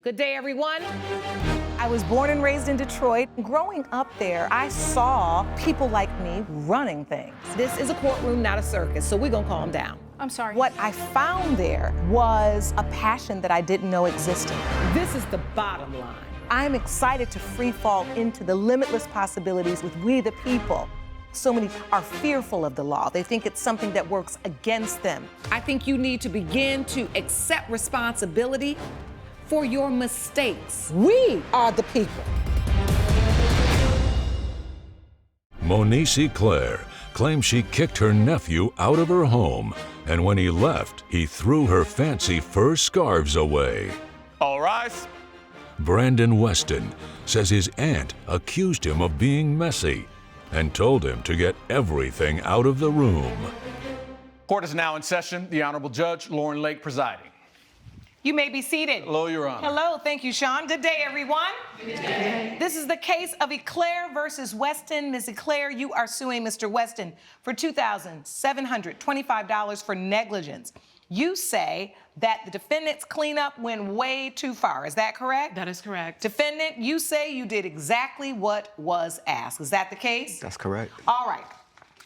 Good day, everyone. I was born and raised in Detroit. Growing up there, I saw people like me running things. This is a courtroom, not a circus, so we're gonna calm down. I'm sorry. What I found there was a passion that I didn't know existed. This is the bottom line. I'm excited to free fall into the limitless possibilities with we the people. So many are fearful of the law. They think it's something that works against them. I think you need to begin to accept responsibility for your mistakes. We are the people. Eclair claims she kicked her nephew out of her home, and when he left, he threw her fancy fur scarves away. All rise. Brandon Westin says his aunt accused him of being messy and told him to get everything out of the room. Court is now in session. The Honorable Judge Lauren Lake presiding. You may be seated. Hello, Your Honor. Hello, thank you, Sean. Good day, everyone. Good day. This is the case of Eclair versus Westin. Ms. Eclair, you are suing Mr. Westin for $2,725 for negligence. You say that the defendant's cleanup went way too far. Is that correct? That is correct. Defendant, you say you did exactly what was asked. Is that the case? That's correct. All right.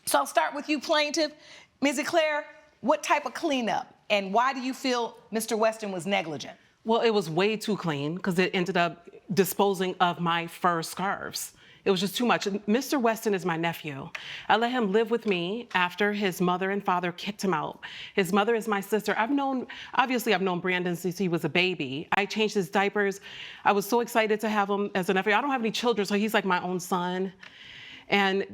So I'll start with you, plaintiff. Ms. Eclair, what type of cleanup? And why do you feel Mr. Westin was negligent? Well, it was way too clean because it ended up disposing of my fur scarves. It was just too much. Mr. Westin is my nephew. I let him live with me after his mother and father kicked him out. His mother is my sister. I've known Brandon since he was a baby. I changed his diapers. I was so excited to have him as a nephew. I don't have any children, so he's like my own son. And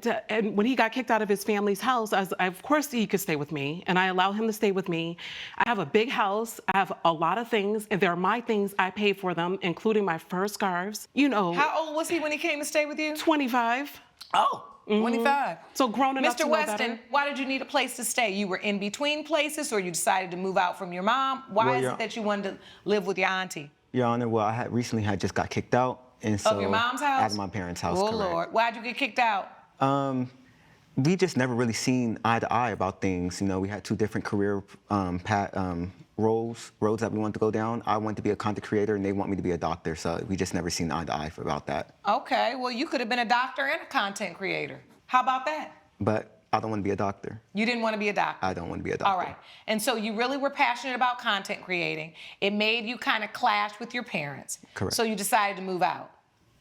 when he got kicked out of his family's house, of course he could stay with me, and I allow him to stay with me. I have a big house, I have a lot of things, and they're my things, I pay for them, including my fur scarves. You know. How old was he when he came to stay with you? 25. Oh, 25. So grown enough to know better. Mr. Westin, why did you need a place to stay? You were in between places, or you decided to move out from your mom? Why is it that you wanted to live with your auntie? Your Honor, well, I recently just got kicked out. And so, of your mom's house? Out of my parents' house, Oh, correct. Lord. Why'd you get kicked out? We just never really seen eye to eye about things. You know, we had two different career roads that we wanted to go down. I wanted to be a content creator, and they want me to be a doctor, so we just never seen eye to eye about that. Okay, well, you could have been a doctor and a content creator. How about that? But I don't want to be a doctor. You didn't want to be a doctor? I don't want to be a doctor. All right. And so you really were passionate about content creating. It made you kind of clash with your parents. Correct. So you decided to move out.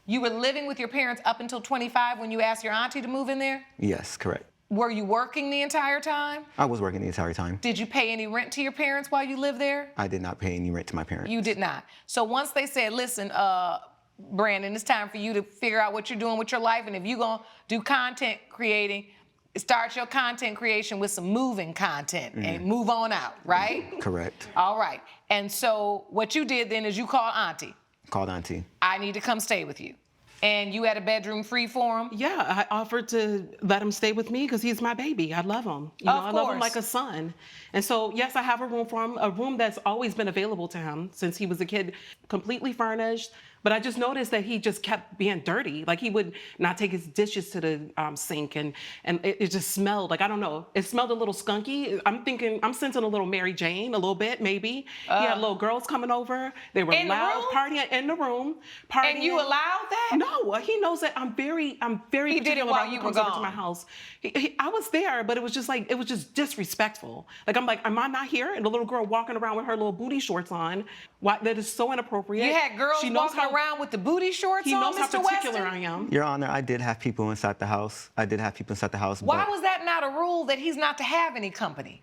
You were living with your parents up until 25 when you asked your auntie to move in there? Yes, correct. Were you working the entire time? I was working the entire time. Did you pay any rent to your parents while you lived there? I did not pay any rent to my parents. You did not. So once they said, listen, Brandon, it's time for you to figure out what you're doing with your life, and if you're gonna do content creating, start your content creation with some moving content and move on out, right? Correct. All right. And so what you did then is you called auntie. Called auntie. I need to come stay with you. And you had a bedroom free for him? Yeah, I offered to let him stay with me because he's my baby. I love him. I love him like a son. And so, yes, I have a room for him, a room that's always been available to him since he was a kid, completely furnished. But I just noticed that he just kept being dirty. Like he would not take his dishes to the sink, and it just smelled like, I don't know, it smelled a little skunky. I'm sensing a little Mary Jane, a little bit, maybe. He had little girls coming over. They were loud, partying in the room. Partying. And you allowed that? No, he knows that I'm very He did it while you were comes over to gone. my house. I was there, but it was just disrespectful. Like, I'm like, am I not here? And the little girl walking around with her little booty shorts on. Why, that is so inappropriate. You had girls walking around with the booty shorts on, Mr. Westin? He knows how particular I am. Your Honor, I did have people inside the house. Why was that not a rule that he's not to have any company?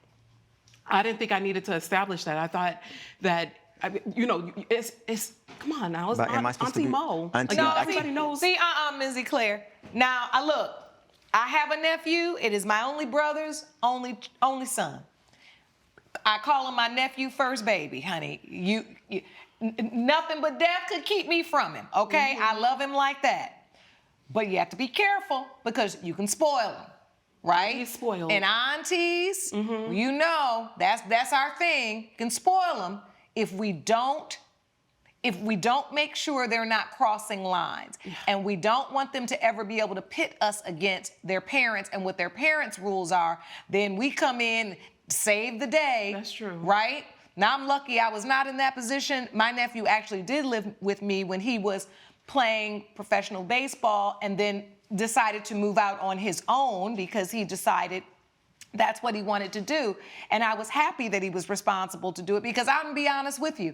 I didn't think I needed to establish that. I thought that, it's come on now, it's Auntie Mo. Everybody knows. See, Ms. Eclair. Now, look, I have a nephew. It is my only brother's only son. I call him my nephew first baby, honey. Nothing but death could keep me from him, okay? I love him like that. But you have to be careful because you can spoil him, right? He's spoiled. And aunties, you know, that's our thing. You can spoil them if we don't make sure they're not crossing lines. Yeah. And we don't want them to ever be able to pit us against their parents and what their parents' rules are. Then we come in, save the day. That's true. Right? Now, I'm lucky I was not in that position. My nephew actually did live with me when he was playing professional baseball and then decided to move out on his own because he decided that's what he wanted to do. And I was happy that he was responsible to do it because I'm gonna be honest with you,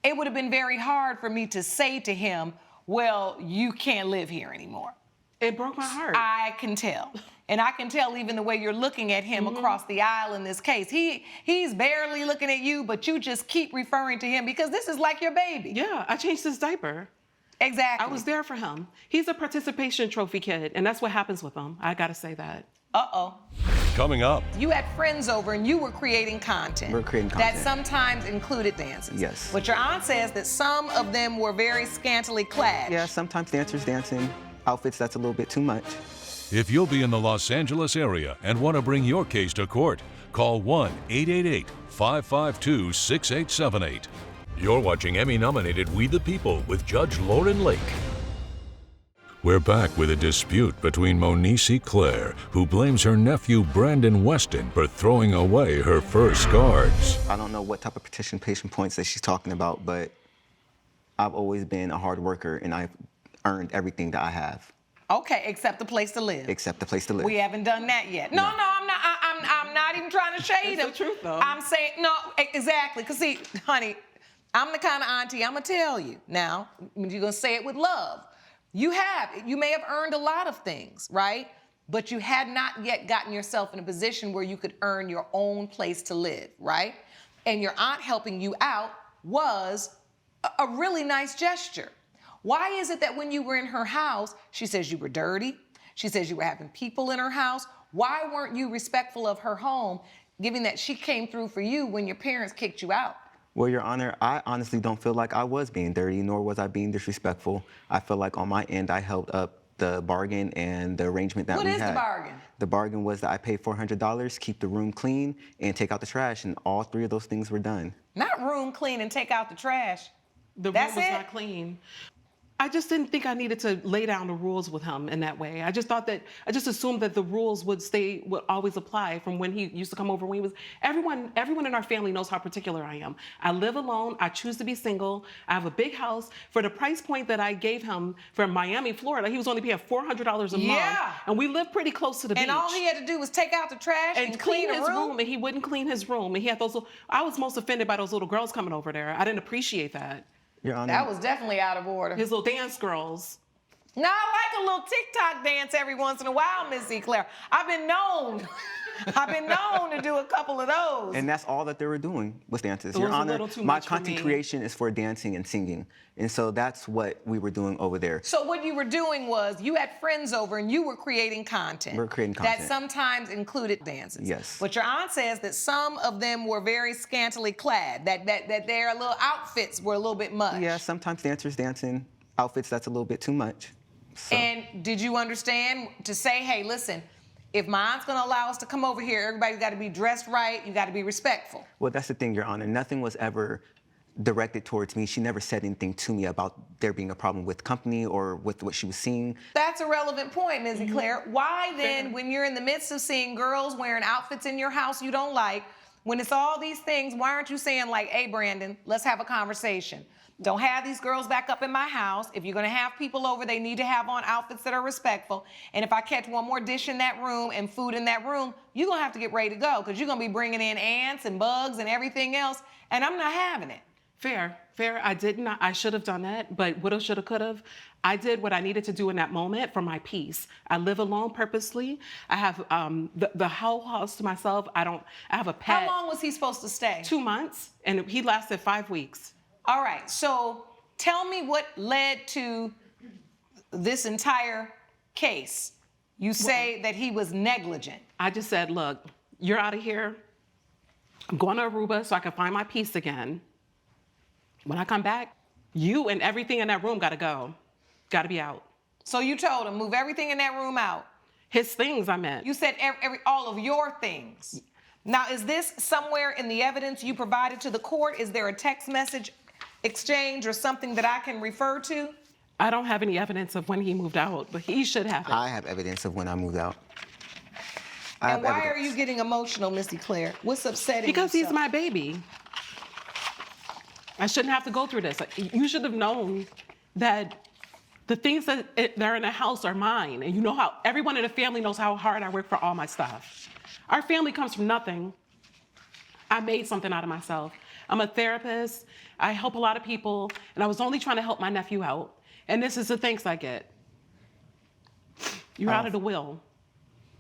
it would have been very hard for me to say to him, well, you can't live here anymore. It broke my heart. I can tell. And I can tell even the way you're looking at him across the aisle in this case. He's barely looking at you, but you just keep referring to him because this is like your baby. Yeah, I changed his diaper. Exactly. I was there for him. He's a participation trophy kid, and that's what happens with him. I gotta say that. Uh-oh. Coming up, You had friends over and you were creating content. We're creating content. That sometimes included dances. Yes. But your aunt says that some of them were very scantily clad. Yeah, sometimes dancers dancing outfits that's a little bit too much. if you'll be in the Los Angeles area and want to bring your case to court, call 1-888-552-6878. You're watching Emmy-nominated We the People with Judge Lauren Lake. We're back with a dispute between Eclair, who blames her nephew Brandon Westin for throwing away her fur scarves. I don't know what type of participation points that she's talking about, but I've always been a hard worker and I've earned everything that I have, Okay, except the place to live. except the place to live. We haven't done that yet. No, I'm not. I'm not even trying to shade It's him. the truth, though. I'm saying no, exactly. Cause see, honey, I'm the kind of auntie. I'm gonna tell you now. You're gonna say it with love. You may have earned a lot of things, right? But you had not yet gotten yourself in a position where you could earn your own place to live, right? And your aunt helping you out was a really nice gesture. Why is it that when you were in her house, she says you were dirty? She says you were having people in her house. Why weren't you respectful of her home, given that she came through for you when your parents kicked you out? Well, Your Honor, I honestly don't feel like I was being dirty, nor was I being disrespectful. I feel like on my end, I held up the bargain and the arrangement that What we is had. the bargain? The bargain was that I paid $400, keep the room clean, and take out the trash, and all three of those things were done. Not room clean and take out the trash. The That's room was it? not clean. I just didn't think I needed to lay down the rules with him in that way. I just assumed that the rules would always apply from when he used to come over when he was, everyone in our family knows how particular I am. I live alone, I choose to be single, I have a big house. For the price point that I gave him for Miami, Florida, he was only paying $400 a month. And we live pretty close to the beach. And all he had to do was take out the trash and clean his the room, and he wouldn't clean his room. And he had those, I was most offended by those little girls coming over there. I didn't appreciate that. Your Honor, That was definitely out of order. His little dance girls. Now, I like a little TikTok dance every once in a while, Miss Eclair. I've been known to do a couple of those. and that's all that they were doing was dances. It Your was a Honor, little too my much for content me. creation is for dancing and singing, and so that's what we were doing over there. So what you were doing was you had friends over and you were creating content. We're creating That content. sometimes included dances. Yes. But your aunt says that some of them were very scantily clad, that their little outfits were a little bit much. Yeah, sometimes dancers dancing outfits that's a little bit too much. So. And did you understand to say, hey, listen, if my aunt's gonna allow us to come over here, everybody's gotta be dressed right, you gotta be respectful. Well, that's the thing, Your Honor. Nothing was ever directed towards me. She never said anything to me about there being a problem with company or with what she was seeing. That's a relevant point, Ms. Eclair. Why then, when you're in the midst of seeing girls wearing outfits in your house you don't like, when it's all these things, why aren't you saying like, hey, Brandon, let's have a conversation? Don't have these girls back up in my house. If you're gonna have people over, they need to have on outfits that are respectful. And if I catch one more dish in that room and food in that room, you're gonna have to get ready to go because you're gonna be bringing in ants and bugs and everything else, and I'm not having it. Fair. I should have done that, but woulda, shoulda, coulda. I did what I needed to do in that moment for my peace. I live alone purposely. I have the whole house to myself. I have a pet. How long was he supposed to stay? 2 months, and he lasted 5 weeks. All right, so tell me what led to this entire case. You say that he was negligent. I just said, look, you're out of here. I'm going to Aruba so I can find my peace again. When I come back, you and everything in that room got to go. Got to be out. So you told him, move everything in that room out. His things, I meant. You said all of your things. Now, is this somewhere in the evidence you provided to the court? Is there a text message exchange or something that I can refer to? I don't have any evidence of when he moved out, but he should have it. I have evidence of when I moved out. I And have why are evidence. you getting emotional, Miss Eclair? What's upsetting Because you he's so? my baby. I shouldn't have to go through this. You should have known that the things that are in the house are mine. And you know how everyone in the family knows how hard I work for all my stuff. Our family comes from nothing. I made something out of myself. I'm a therapist. I help a lot of people. And I was only trying to help my nephew out. And this is the thanks I get. You're out of the will.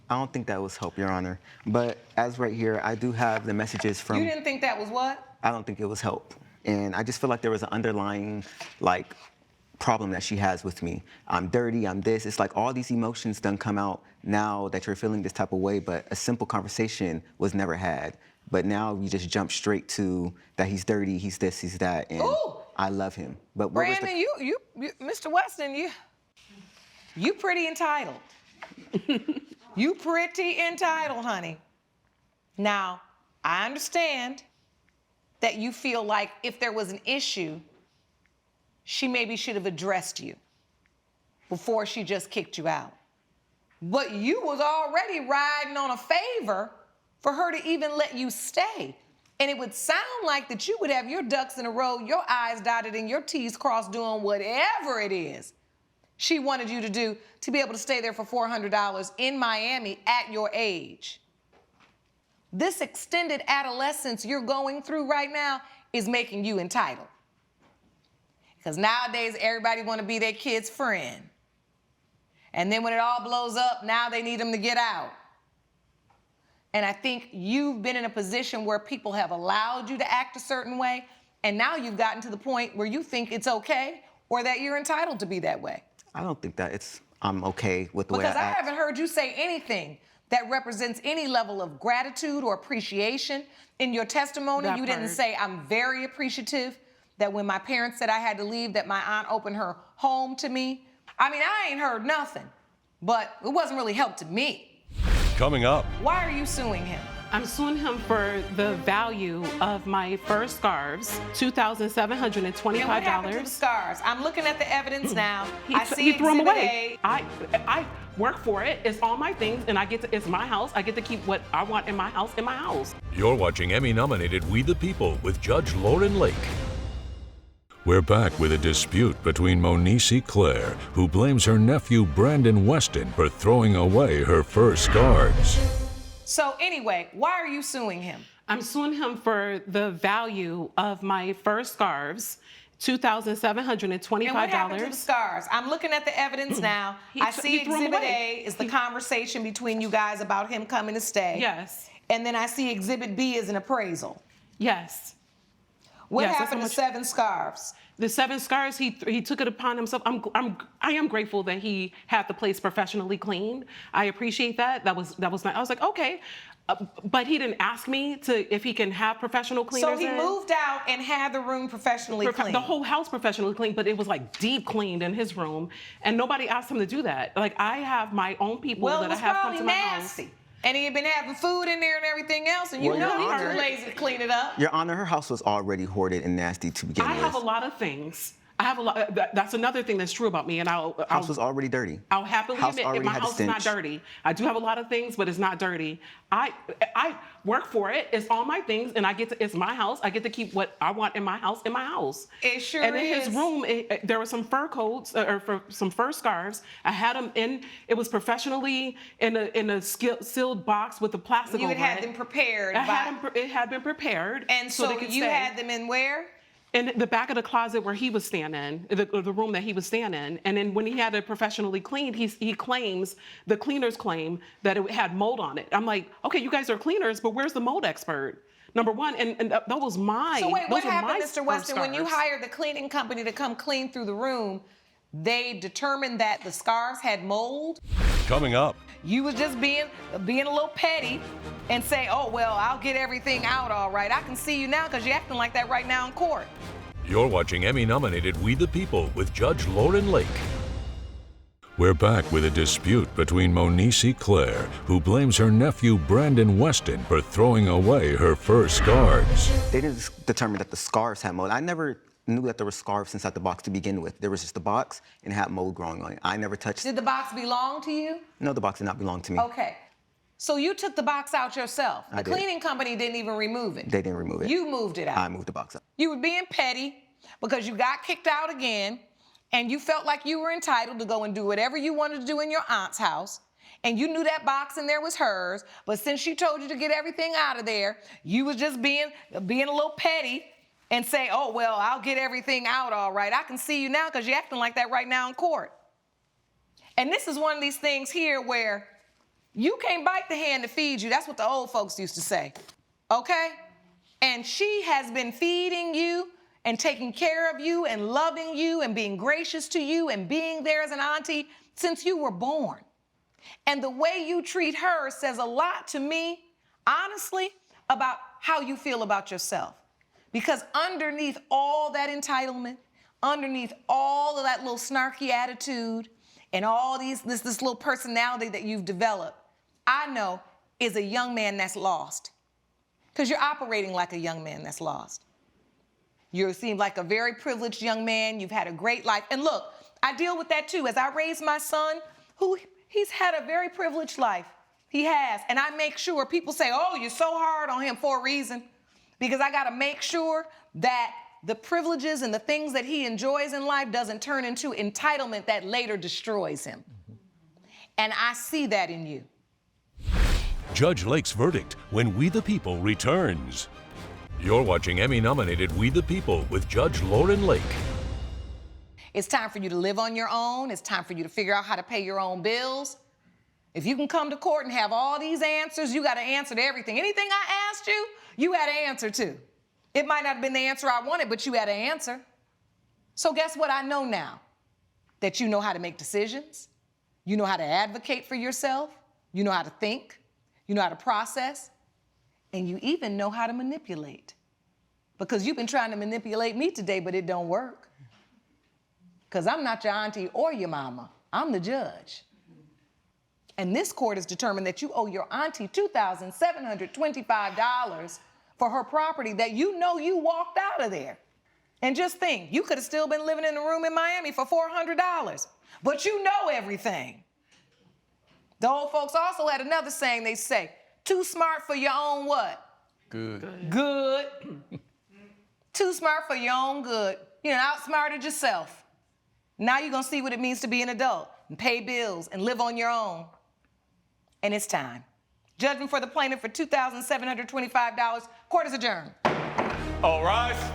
I don't think that was help, Your Honor. But as right here, I do have the messages from... You didn't think that was what? I don't think it was help. And I just feel like there was an underlying, like, problem that she has with me. I'm dirty, I'm this. It's like all these emotions done come out now that you're feeling this type of way, but a simple conversation was never had. But now you just jump straight to that he's dirty, he's this, he's that, and Ooh. I love him. But what Brandon, was you, Mr. Westin, you pretty entitled. You pretty entitled, honey. Now, I understand that you feel like if there was an issue, she maybe should have addressed you before she just kicked you out. But you was already riding on a favor for her to even let you stay. And it would sound like that you would have your ducks in a row, your I's dotted and your T's crossed doing whatever it is she wanted you to do to be able to stay there for $400 in Miami at your age. This extended adolescence you're going through right now is making you entitled. Because nowadays, everybody want to be their kid's friend. And then when it all blows up, now they need them to get out. And I think you've been in a position where people have allowed you to act a certain way, and now you've gotten to the point where you think it's okay or that you're entitled to be that way. I don't think that I'm okay with the way I act. Because I haven't heard you say anything that represents any level of gratitude or appreciation. In your testimony, you didn't say, I'm very appreciative that when my parents said I had to leave, that my aunt opened her home to me. I mean, I ain't heard nothing, but it wasn't really help to me. Coming up. Why are you suing him? I'm suing him for the value of my fur scarves, $2,725. And what happened to the scarves? I'm looking at the evidence now. I see He threw them Exhibit away. A. I work for it. It's all my things, and it's my house. I get to keep what I want in my house, in my house. You're watching Emmy-nominated We the People with Judge Lauren Lake. We're back with a dispute between Eclair, who blames her nephew Brandon Westin for throwing away her fur scarves. So anyway, why are you suing him? I'm suing him for the value of my fur scarves, $2,725. And what happened to the scarves? I'm looking at the evidence now. I see he threw 'em Exhibit away. A is the conversation between you guys about him coming to stay. Yes. And then I see Exhibit B is an appraisal. Yes. What Yes, that's happened how to much- 7 scarves? The 7 scarves, he took it upon himself. I am grateful that he had the place professionally cleaned. I appreciate that. That was nice. I was like, okay, but he didn't ask me if he can have professional cleaners. So he moved out and had the room professionally cleaned. The whole house professionally cleaned, but it was like deep cleaned in his room, and nobody asked him to do that. Like, I have my own people Well, that it I was have come probably to my nasty. house. And he had been having food in there and everything else, and you Well, know Your he's too Honor- lazy to clean it up. Your Honor, her house was already hoarded and nasty to begin I with. have a lot of things. I have a lot. That's another thing that's true about me, and House was already dirty. I'll happily House admit already my had a house is not stench. dirty. I do have a lot of things, but it's not dirty. I work for it. It's all my things, and it's my house. I get to keep what I want in my house, in my house. It sure And in is. his room, there were some fur coats or for some fur scarves. I had them in. It was professionally in a sealed box with the plastic You over had it. them prepared. It had been prepared. And so they could you stay. had them in where? In the back of the closet where he was staying in, the room that he was staying in. And then when he had it professionally cleaned, he claims, the cleaners claim that it had mold on it. I'm like, okay, you guys are cleaners, but where's the mold expert? Number one, and that was my. So wait, what those were happened, my Mr. fur Westin, when you scarves. hired the cleaning company to come clean through the room? They determined that the scarves had mold. Coming up. You was just being a little petty and say, oh, well, I'll get everything out all right. I can see you now because you're acting like that right now in court. You're watching Emmy-nominated We the People with Judge Lauren Lake. We're back with a dispute between Eclair, who blames her nephew Brandon Westin for throwing away her fur scarves. They didn't determine that the scarves had mold. I never knew that there were scarves inside the box to begin with. There was just a box and it had mold growing on it. I never touched it. Did the box belong to you? No, the box did not belong to me. Okay. So you took the box out yourself. The I did. cleaning company didn't even remove it. They didn't remove it. You moved it out. I moved the box up. You were being petty because you got kicked out again and you felt like you were entitled to go and do whatever you wanted to do in your aunt's house. And you knew that box in there was hers, but since she told you to get everything out of there, you was just being a little petty and say, oh, well, I'll get everything out all right. I can see you now because you're acting like that right now in court. And this is one of these things here where you can't bite the hand that feeds you. That's what the old folks used to say, okay? And she has been feeding you and taking care of you and loving you and being gracious to you and being there as an auntie since you were born. And the way you treat her says a lot to me, honestly, about how you feel about yourself. Because underneath all that entitlement, underneath all of that little snarky attitude and all this little personality that you've developed, I know is a young man that's lost. Because you're operating like a young man that's lost. You seem like a very privileged young man. You've had a great life. And look, I deal with that too. As I raise my son, he's had a very privileged life. He has. And I make sure people say, oh, you're so hard on him for a reason. Because I got to make sure that the privileges and the things that he enjoys in life doesn't turn into entitlement that later destroys him. And I see that in you. Judge Lake's verdict when We the People returns. You're watching Emmy-nominated We the People with Judge Lauren Lake. It's time for you to live on your own. It's time for you to figure out how to pay your own bills. If you can come to court and have all these answers, you got to answer to everything. Anything I asked you, you had to answer to. It might not have been the answer I wanted, but you had to answer. So guess what I know now? That you know how to make decisions. You know how to advocate for yourself. You know how to think. You know how to process. And you even know how to manipulate. Because you've been trying to manipulate me today, but it don't work. Because I'm not your auntie or your mama. I'm the judge. And this court has determined that you owe your auntie $2,725 for her property that you know you walked out of there. And just think, you could have still been living in a room in Miami for $400, but you know everything. The old folks also had another saying they say, too smart for your own what? Good. Good. Too smart for your own good. You know, outsmarted yourself. Now you're gonna see what it means to be an adult and pay bills and live on your own. And it's time. Judgment for the plaintiff for $2,725. Court is adjourned. All rise.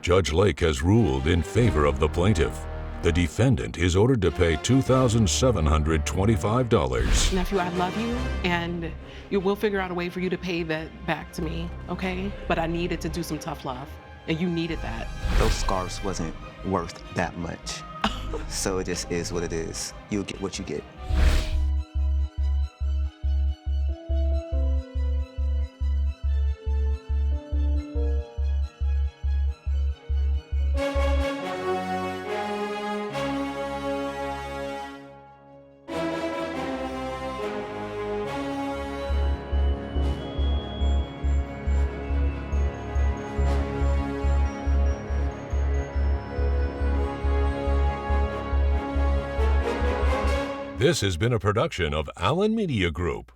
Judge Lake has ruled in favor of the plaintiff. The defendant is ordered to pay $2,725. Nephew, I love you, and we'll figure out a way for you to pay that back to me, okay? But I needed to do some tough love, and you needed that. Those scarves wasn't worth that much. So it just is what it is. You'll get what you get. This has been a production of Allen Media Group.